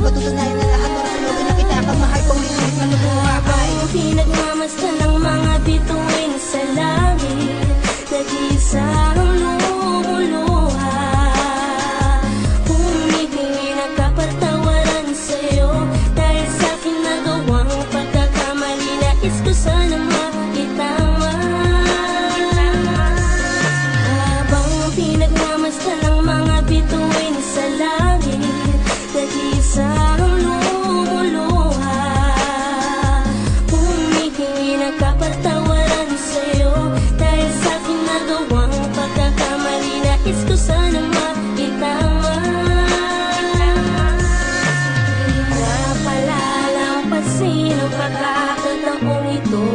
Patutunayan na lahat para sa'yo pinakita kang mahal ko ulit na tumuhabay. Pinagmamasdan ng mga bituin sa langit, nag-iisang lumuluha, humihingi ng kapatawaran sa'yo dahil sa'king nagawang pagkakamali. Nais ko sana makitama. Habang pinagmamasdan ng mga bituin sa langit, nag-iisang lumuluha, humihingi ng kapatawaran sa'yo dahil sa'king nagawang pagkakamali. Nais ko sana makitama. Napalalampasin ang pagkakataong ito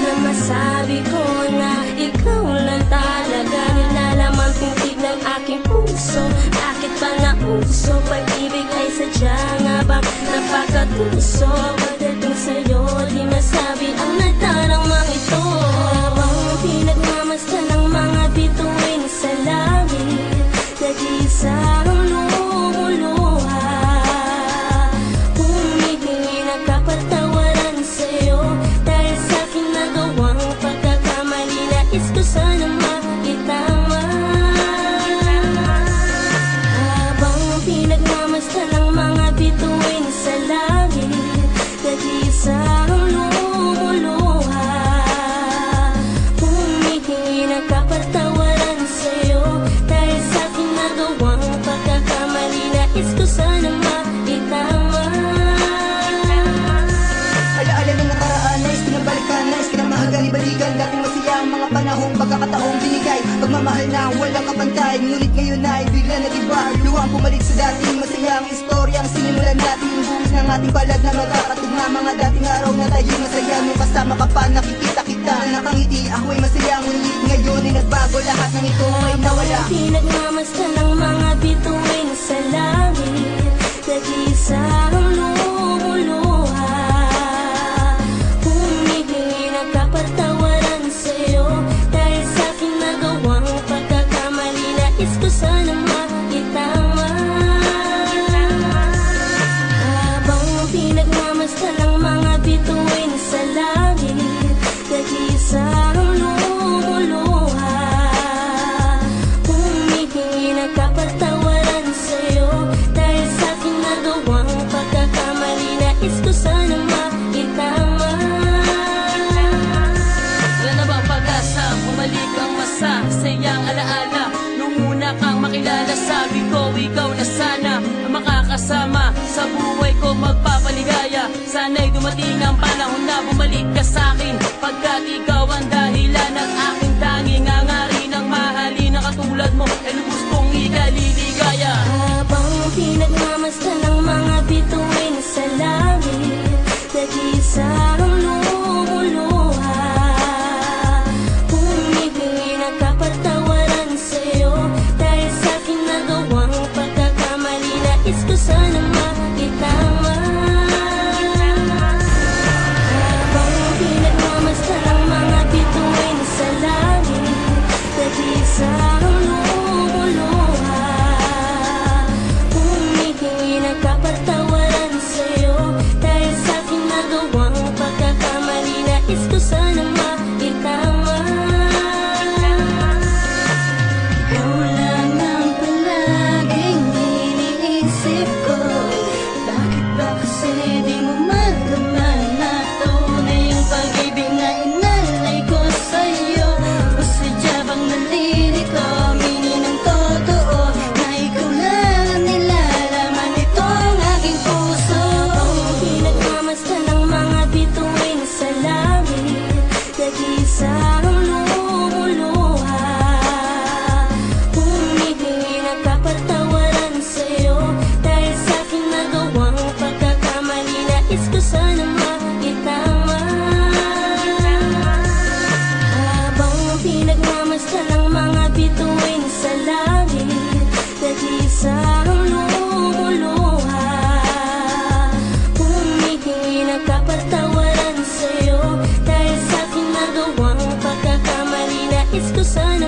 na masabi ko na ikaw lang talaga. Nilalaman pintig ng aking puso, bakit ba nauso? Pag-ibig ay sadya nga bang napakatuso? Pagdating sa'yo, di masabi ang nagtaramang ito. Habang pinagmamasdan ng mga bituin sa langit, nag-iisang lumuluha, humihingi ng kapatawaran sa'yo dahil sa'king nagawang pagkakamali. Nais ko sana makitama. Habang pinagmamasdan ng mga bituin sa langit, nag-iisang lumuluha, humihingi ng kapatawaran sa'yo dahil sa'king nagawang pagkakamali. Nais ko sana makitama. Alaala ng nakaraan, nais pinabalikan, nais kinamahagan, ibalikan dating masaya ang mga panahong pagkakataong binigay. Pagmamahal na walang kapantay, ngunit ngayon ay bigla nag-iba. Luwang pumalit sa dating masayang istoryang sinimulan natin. Buwis ng ating palad na magkakatugma, mga dating araw na tayo masaya. Nung kasama ka pa, nakikita kita na nakangiti, ako'y masaya. Ngunit ngayon ay nagbago, lahat ng ito ay nawala. Pinagmamasdan ng mga bituin sa langit, nag-iisang lumuluha, humihingi ng kapatawaran sa'yo dahil sa'king nagawang pagkakamali. Nais ko sana makitama. Habang pinagmamasdan ng mga bituin sa langit, nag-iisang lumuluha, humihingi ng kapatawaran sa'yo dahil sa'king nagawang pagkakamali. Nais ko sana makitama. Wala na bang pag-asa, bumalik ang masa, sayang alaala. Nung una kang makilala, sabi ko ikaw na sana ang makakasama sa buhay ko, magpapaligaya. Sana'y dumating ang panahon na bumalik ka sa'kin, pagkat ikaw ang dahilan ng aking tanging hangarin. Ang mahalin na katulad mo ay lubos kong ikaliligaya. Habang pinagmamasdan ng mga bituin sa langit, nag-iisang lumuluha, humihingi ng kapatawaran sa'yo dahil sa'king nagawang pagkakamali. Nais ko sana makitama. Habang pinagmamasdan ng mga bituin sa langit, nag-iisang lumuluha, humihingi ng kapatawaran sa'yo dahil sa'king nagawang pagkakamali. Nais ko sana makitama. Ikaw lang ang palaging iniisip ko. Bakit ba kasi di mo magdaman na tunay ang pag-ibig na inalay ko sa'yo? O sadya bang nalilito, aminin ang totoo na ikaw lang ang nilalaman nitong aking puso. Pinagmamasdan ng mga bituin sa langit, nag-iisang lumuluha, humihingi ng kapatawaran sa'yo dahil sa'king nagawang pagkakamali. Nais ko sana makitama. Habang pinagmamasdan ng mga bituin sa langit, nag-iisang lumuluha, humihingi ng kapatawaran sa'yo dahil sa'king nagawang pagkakamali. Nais ko sana